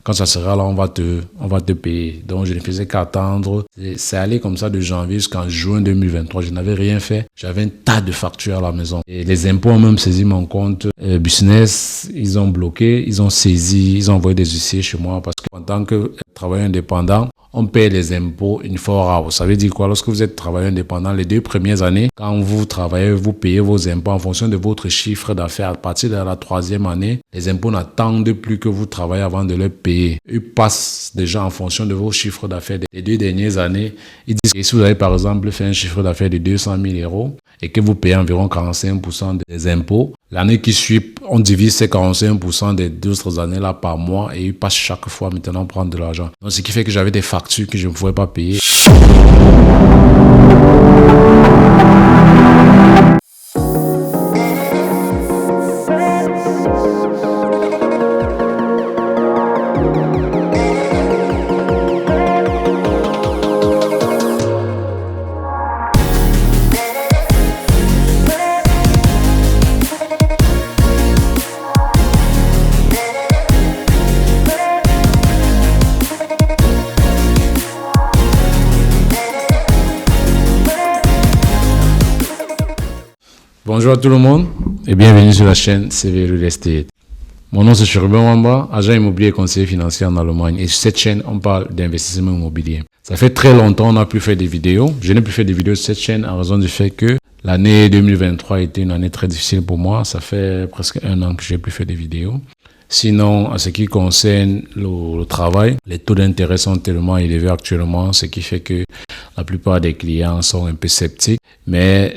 quand ça sera là, on va te payer. Donc, je ne faisais qu'attendre. C'est allé comme ça de janvier jusqu'en juin 2023. Je n'avais rien fait. J'avais un tas de factures à la maison. Et les impôts ont même saisi mon compte business. Ils ont bloqué, ils ont saisi, ils ont envoyé des huissiers chez moi parce qu'en tant que travailleur indépendant, on paie les impôts une fois rare. Ça veut dire quoi? Lorsque vous êtes travailleur indépendant, les 2 premières années, quand vous travaillez, vous payez vos impôts en fonction de votre chiffre d'affaires. À partir de la 3e année, les impôts n'attendent plus que vous travaillez avant de les payer. Ils passent déjà en fonction de vos chiffres d'affaires. Les 2 dernières années, ils disent que si vous avez par exemple fait un chiffre d'affaires de 200 000 euros et que vous payez environ 45% des impôts, l'année qui suit, on divise ces 45% des 2 autres années-là par mois et ils passent chaque fois maintenant prendre de l'argent. Donc, ce qui fait que j'avais des factures que je ne pouvais pas payer. Bonjour à tout le monde et bienvenue sur la chaîne CV Real Estate. Mon nom c'est Cherubin Wamba, agent immobilier et conseiller financier en Allemagne. Et sur cette chaîne, on parle d'investissement immobilier. Ça fait très longtemps qu'on n'a plus fait des vidéos. Je n'ai plus fait des vidéos sur cette chaîne en raison du fait que l'année 2023 a été une année très difficile pour moi. Ça fait presque 1 an que je n'ai plus fait des vidéos. Sinon, en ce qui concerne le travail, les taux d'intérêt sont tellement élevés actuellement, ce qui fait que la plupart des clients sont un peu sceptiques. Mais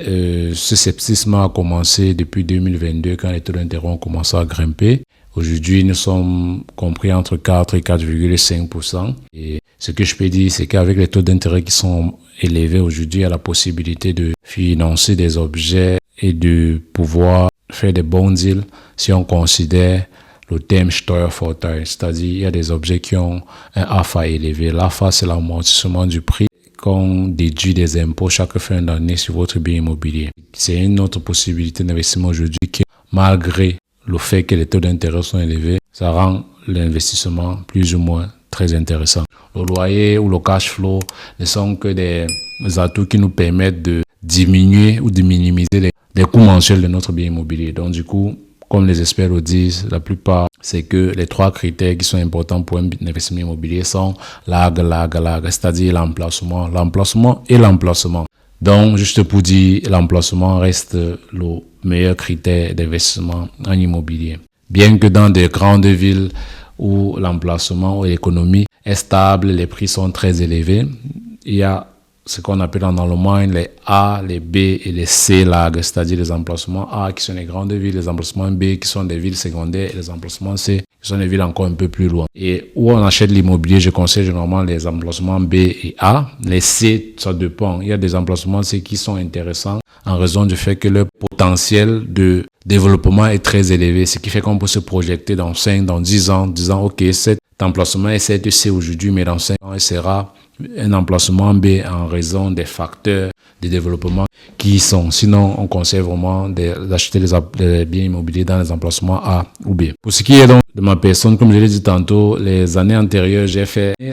ce scepticisme a commencé depuis 2022 quand les taux d'intérêt ont commencé à grimper. Aujourd'hui, nous sommes compris entre 4 et 4,5%. Et ce que je peux dire, c'est qu'avec les taux d'intérêt qui sont élevés aujourd'hui, il y a la possibilité de financer des objets et de pouvoir faire des bons deals si on considère le thème Steuervorteil, c'est-à-dire il y a des objets qui ont un AFA élevé. L'AFA, c'est l'amortissement du prix qu'on déduit des impôts chaque fin d'année sur votre bien immobilier. C'est une autre possibilité d'investissement aujourd'hui qui, malgré le fait que les taux d'intérêt sont élevés, ça rend l'investissement plus ou moins très intéressant. Le loyer ou le cash flow ne sont que des atouts qui nous permettent de diminuer ou de minimiser les coûts mensuels de notre bien immobilier. Donc du coup, comme les experts le disent, la plupart, c'est que les 3 critères qui sont importants pour un investissement immobilier sont l'AG, c'est-à-dire l'emplacement et l'emplacement. Donc, juste pour dire, l'emplacement reste le meilleur critère d'investissement en immobilier. Bien que dans des grandes villes où l'emplacement ou l'économie est stable, les prix sont très élevés, il y a ce qu'on appelle en Allemagne les A, les B et les C lag, c'est-à-dire les emplacements A qui sont les grandes villes, les emplacements B qui sont des villes secondaires et les emplacements C qui sont des villes encore un peu plus loin. Et où on achète l'immobilier, je conseille généralement les emplacements B et A. Les C, ça dépend. Il y a des emplacements C qui sont intéressants en raison du fait que leur potentiel de développement est très élevé, ce qui fait qu'on peut se projeter dans 5, dans 10 ans, disant ok, cet emplacement est certes C aujourd'hui, mais dans 5 ans, il sera un emplacement B en raison des facteurs de développement qui y sont. Sinon, on conseille vraiment d'acheter les biens immobiliers dans les emplacements A ou B. Pour ce qui est donc de ma personne, comme je l'ai dit tantôt, les années antérieures,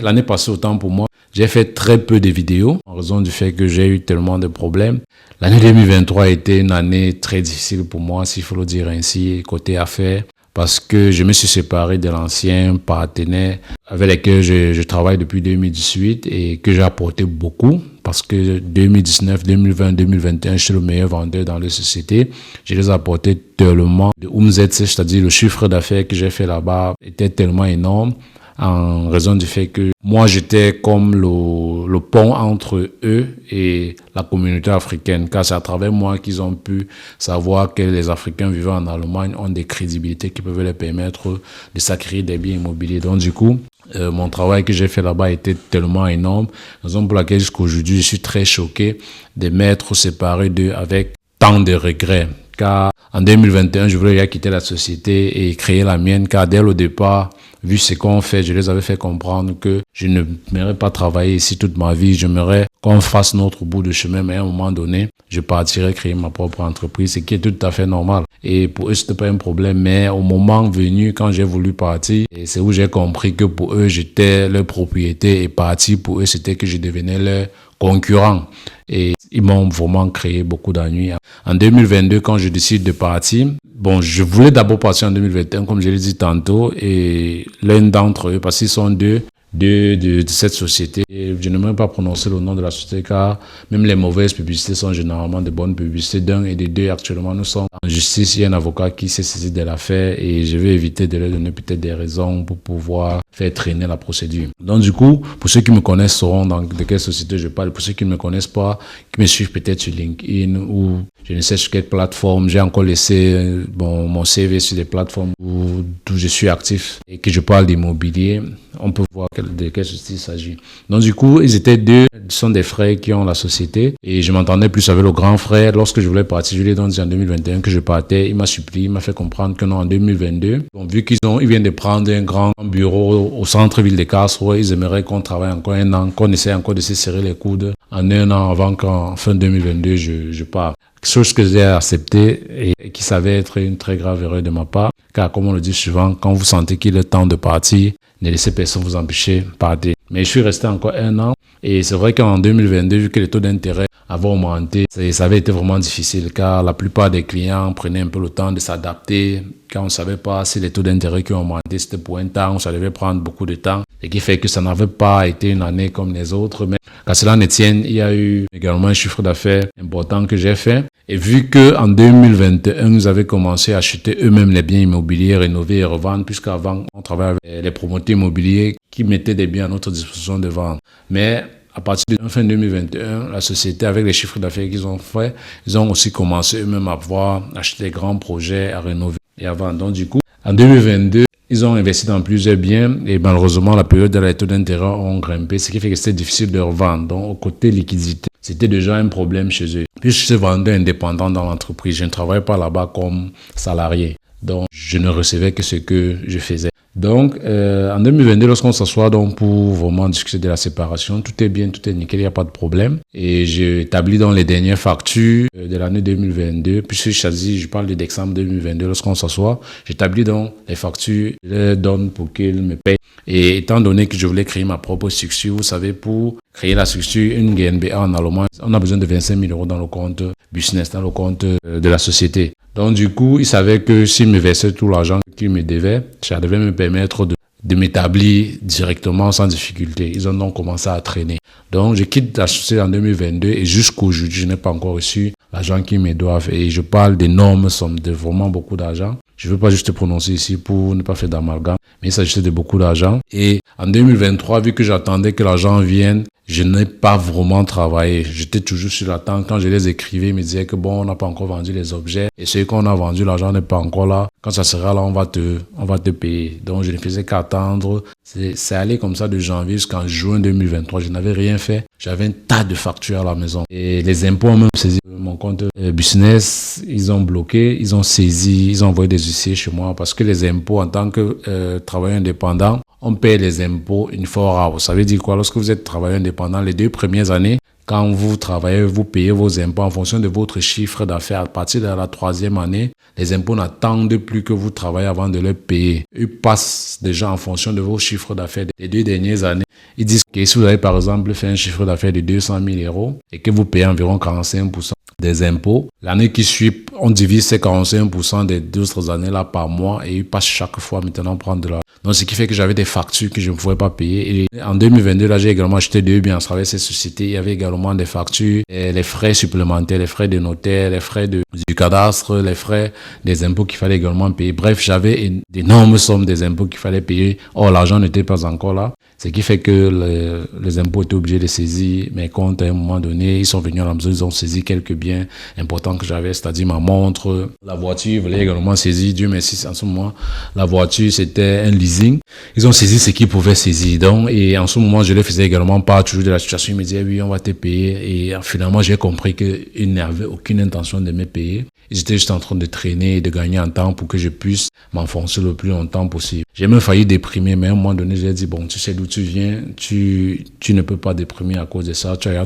l'année passée autant pour moi, j'ai fait très peu de vidéos en raison du fait que j'ai eu tellement de problèmes. L'année 2023 a été une année très difficile pour moi, s'il faut le dire ainsi, côté affaires. Parce que je me suis séparé de l'ancien partenaire avec lequel je travaille depuis 2018 et que j'ai apporté beaucoup. Parce que 2019, 2020, 2021, je suis le meilleur vendeur dans les sociétés. Je les ai apporté tellement de Umsätze, c'est-à-dire le chiffre d'affaires que j'ai fait là-bas était tellement énorme en raison du fait que moi, j'étais comme le pont entre eux et la communauté africaine, car c'est à travers moi qu'ils ont pu savoir que les Africains vivant en Allemagne ont des crédibilités qui peuvent leur permettre de s'acquérir des biens immobiliers. Donc, du coup, mon travail que j'ai fait là-bas était tellement énorme, raison pour laquelle jusqu'aujourd'hui, je suis très choqué de m'être séparé d'eux avec tant de regrets. Car en 2021, je voulais quitter la société et créer la mienne, car dès le départ, vu ce qu'on fait, je les avais fait comprendre que je ne m'aimerais pas travailler ici toute ma vie, j'aimerais qu'on fasse notre bout de chemin, mais à un moment donné, je partirais créer ma propre entreprise, ce qui est tout à fait normal. Et pour eux, c'était pas un problème, mais au moment venu, quand j'ai voulu partir, et c'est où j'ai compris que pour eux, j'étais leur propriété et partir pour eux, c'était que je devenais leur concurrent. Et ils m'ont vraiment créé beaucoup d'ennuis. En 2022, quand je décide de partir, bon, je voulais d'abord partir en 2021, comme je l'ai dit tantôt, et l'un d'entre eux, parce qu'ils sont deux de cette société. Et je n'aimerais pas prononcer le nom de la société car même les mauvaises publicités sont généralement de bonnes publicités. D'un et de deux, actuellement, nous sommes en justice. Il y a un avocat qui s'est saisi de l'affaire et je vais éviter de leur donner peut-être des raisons pour pouvoir faire traîner la procédure. Donc du coup, pour ceux qui me connaissent sauront de quelle société je parle. Pour ceux qui ne me connaissent pas, qui me suivent peut-être sur LinkedIn ou je ne sais sur quelle plateforme, j'ai encore laissé mon CV sur des plateformes où je suis actif et que je parle d'immobilier. On peut voir de quelle société il s'agit. Donc du coup, ils étaient deux, ce sont des frères qui ont la société et je m'entendais plus avec le grand frère. Lorsque je voulais partir, je lui ai dit en 2021 que je partais. Il m'a supplié, il m'a fait comprendre que non, en 2022, bon, vu ils viennent de prendre un grand bureau au centre-ville de Karlsruhe, ils aimeraient qu'on travaille encore un an, qu'on essaie encore de se serrer les coudes en un an avant qu'en fin 2022, je parte. Chose que j'ai acceptée et qui savait être une très grave erreur de ma part. Car comme on le dit souvent, quand vous sentez qu'il est temps de partir, ne laissez personne vous empêcher de partir. Mais je suis resté encore un an et c'est vrai qu'en 2022, vu que les taux d'intérêt avaient augmenté, ça avait été vraiment difficile car la plupart des clients prenaient un peu le temps de s'adapter. Quand on ne savait pas si les taux d'intérêt qui ont augmenté, c'était pour un temps, ça devait prendre beaucoup de temps. Et qui fait que ça n'avait pas été une année comme les autres. Mais qu'à cela ne tienne, il y a eu également un chiffre d'affaires important que j'ai fait. Et vu qu'en 2021, nous avions commencé à acheter eux-mêmes les biens immobiliers, rénover et revendre, puisqu'avant, on travaillait avec les promoteurs immobiliers qui mettaient des biens à notre disposition de vendre. Mais à partir de fin 2021, la société, avec les chiffres d'affaires qu'ils ont fait, ils ont aussi commencé eux-mêmes à pouvoir acheter des grands projets, à rénover et à vendre. Donc du coup, en 2022, ils ont investi dans plusieurs biens et malheureusement, la période de les taux d'intérêt ont grimpé, ce qui fait que c'était difficile de revendre. Donc, au côté liquidité, c'était déjà un problème chez eux. Puis, je suis vendeur indépendant dans l'entreprise. Je ne travaillais pas là-bas comme salarié. Donc, je ne recevais que ce que je faisais. Donc, en 2022, lorsqu'on s'assoit donc pour vraiment discuter de la séparation, tout est bien, tout est nickel, il n'y a pas de problème. Et j'ai établi dans les dernières factures de l'année 2022, puisque je parle de décembre 2022, lorsqu'on s'assoit, j'établis donc les factures, je les donne pour qu'ils me payent. Et étant donné que je voulais créer ma propre structure, vous savez, pour créer la structure, une GmbH en Allemagne, on a besoin de 25 000 € dans le compte business, dans le compte de la société. Donc, du coup, ils savaient que s'ils me versaient tout l'argent qu'ils me devaient, ça devait me permettre de m'établir directement sans difficulté. Ils ont donc commencé à traîner. Donc, je quitte la société en 2022 et jusqu'aujourd'hui, je n'ai pas encore reçu l'argent qu'ils me doivent. Et je parle d'énormes sommes, de vraiment beaucoup d'argent. Je ne veux pas juste prononcer ici pour ne pas faire d'amalgame, mais il s'agissait de beaucoup d'argent. Et en 2023, vu que j'attendais que l'argent vienne, je n'ai pas vraiment travaillé. J'étais toujours sur l'attente. Quand je les écrivais, ils me disaient que bon, on n'a pas encore vendu les objets. Et ce qu'on a vendu, l'argent n'est pas encore là. Quand ça sera là, on va te payer. Donc, je ne faisais qu'attendre. C'est allé comme ça de janvier jusqu'en juin 2023. Je n'avais rien fait. J'avais un tas de factures à la maison. Et les impôts ont même saisi mon compte business. Ils ont bloqué, ils ont saisi, ils ont envoyé des huissiers chez moi parce que les impôts en tant que travailleur indépendant, on paye les impôts une fois rare. Ça veut dire quoi? Lorsque vous êtes travailleur indépendant, les 2 premières années, quand vous travaillez, vous payez vos impôts en fonction de votre chiffre d'affaires. À partir de la 3e année, les impôts n'attendent plus que vous travaillez avant de les payer. Ils passent déjà en fonction de vos chiffres d'affaires des 2 dernières années. Ils disent que si vous avez par exemple fait un chiffre d'affaires de 200 000 € et que vous payez environ 45% des impôts, l'année qui suit, on divise ces 45% des 2 autres années-là par mois et ils passent chaque fois maintenant prendre de l'argent. Donc, ce qui fait que j'avais des factures que je ne pouvais pas payer. Et en 2022, là, j'ai également acheté 2 biens à travers ces sociétés. Il y avait également des factures, les frais supplémentaires, les frais de notaire, les frais du cadastre, les frais des impôts qu'il fallait également payer. Bref, j'avais d'énormes sommes des impôts qu'il fallait payer. Or, l'argent n'était pas encore là. Ce qui fait que les impôts étaient obligés de saisir mes comptes à un moment donné. Ils sont venus à la maison, ils ont saisi quelques biens importants que j'avais, c'est-à-dire ma montre, la voiture. Ils voulaient également saisir. Dieu merci, en ce moment, la voiture, c'était un leasing. Ils ont saisi ce qu'ils pouvaient saisir. Donc, et en ce moment, je les faisais également part toujours de la situation. Ils me disaient, oui, on va te payer. Et finalement, j'ai compris qu'ils n'avaient aucune intention de me payer. Ils étaient juste en train de traîner et de gagner en temps pour que je puisse m'enfoncer le plus longtemps possible. J'ai même failli déprimer, mais à un moment donné, j'ai dit, bon, tu sais d'où tu viens, tu ne peux pas déprimer à cause de ça, tu as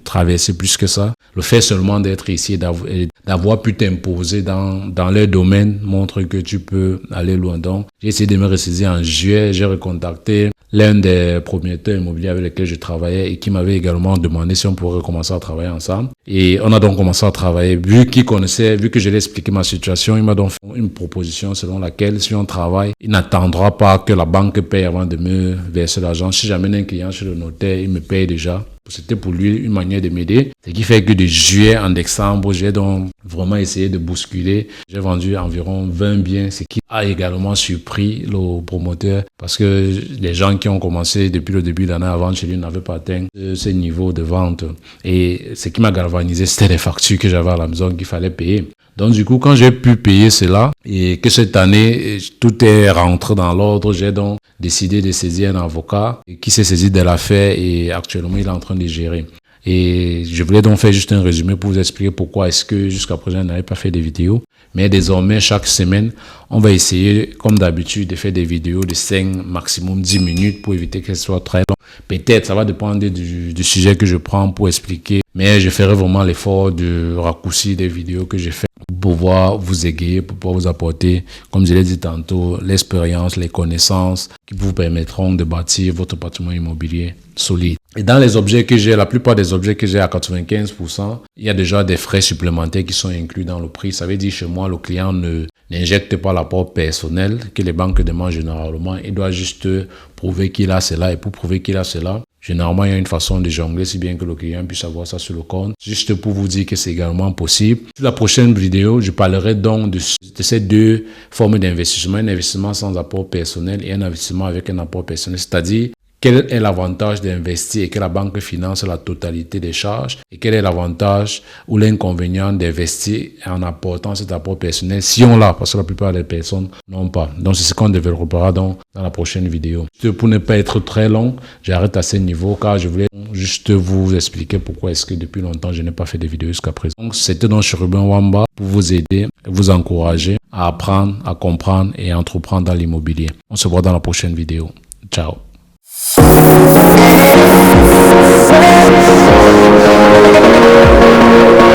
traversé plus que ça. Le fait seulement d'être ici et d'avoir pu t'imposer dans leur domaine montre que tu peux aller loin. Donc, j'ai essayé de me ressaisir en juillet, j'ai recontacté l'un des promoteurs immobiliers avec lesquels je travaillais et qui m'avait également demandé si on pourrait commencer à travailler ensemble. Et on a donc commencé à travailler. Vu que je lui ai expliqué ma situation, il m'a donc fait une proposition selon laquelle si on travaille, il n'attendra pas que la banque paye avant de me verser l'argent. Si j'amène un client chez le notaire, il me paye déjà. C'était pour lui une manière de m'aider. Ce qui fait que de juillet en décembre, j'ai donc vraiment essayé de bousculer. J'ai vendu environ 20 biens, ce qui a également surpris le promoteur parce que les gens qui ont commencé depuis le début de l'année avant chez lui n'avaient pas atteint ce niveau de vente. Et ce qui m'a galvanisé, c'était les factures que j'avais à la maison qu'il fallait payer. Donc du coup, quand j'ai pu payer cela et que cette année, tout est rentré dans l'ordre, j'ai donc décidé de saisir un avocat qui s'est saisi de l'affaire et actuellement, il est en train de gérer. Et je voulais donc faire juste un résumé pour vous expliquer pourquoi est-ce que jusqu'à présent, je n'avais pas fait de vidéos. Mais désormais, chaque semaine, on va essayer, comme d'habitude, de faire des vidéos de 5, maximum 10 minutes pour éviter qu'elles soient très longues. Peut-être, ça va dépendre du sujet que je prends pour expliquer. Mais je ferai vraiment l'effort de raccourcir des vidéos que j'ai faites pour pouvoir vous égayer, pour pouvoir vous apporter, comme je l'ai dit tantôt, l'expérience, les connaissances qui vous permettront de bâtir votre patrimoine immobilier solide. Et dans les objets que j'ai, la plupart des objets que j'ai à 95%, il y a déjà des frais supplémentaires qui sont inclus dans le prix. Ça veut dire chez moi, le client n'injecte pas l'apport personnel que les banques demandent généralement. Il doit juste prouver qu'il a cela. Et pour prouver qu'il a cela, généralement, il y a une façon de jongler si bien que le client puisse avoir ça sur le compte. Juste pour vous dire que c'est également possible. Sur la prochaine vidéo, je parlerai donc de ces deux formes d'investissement. Un investissement sans apport personnel et un investissement avec un apport personnel. C'est-à-dire, quel est l'avantage d'investir et que la banque finance la totalité des charges et quel est l'avantage ou l'inconvénient d'investir en apportant cet apport personnel si on l'a, parce que la plupart des personnes n'ont pas. Donc, c'est ce qu'on développera dans la prochaine vidéo. Pour ne pas être très long, j'arrête à ce niveau car je voulais juste vous expliquer pourquoi est-ce que depuis longtemps, je n'ai pas fait de vidéos jusqu'à présent. Donc, c'était donc Cherubin Wamba pour vous aider, vous encourager à apprendre, à comprendre et à entreprendre dans l'immobilier. On se voit dans la prochaine vidéo. Ciao. We'll be right back.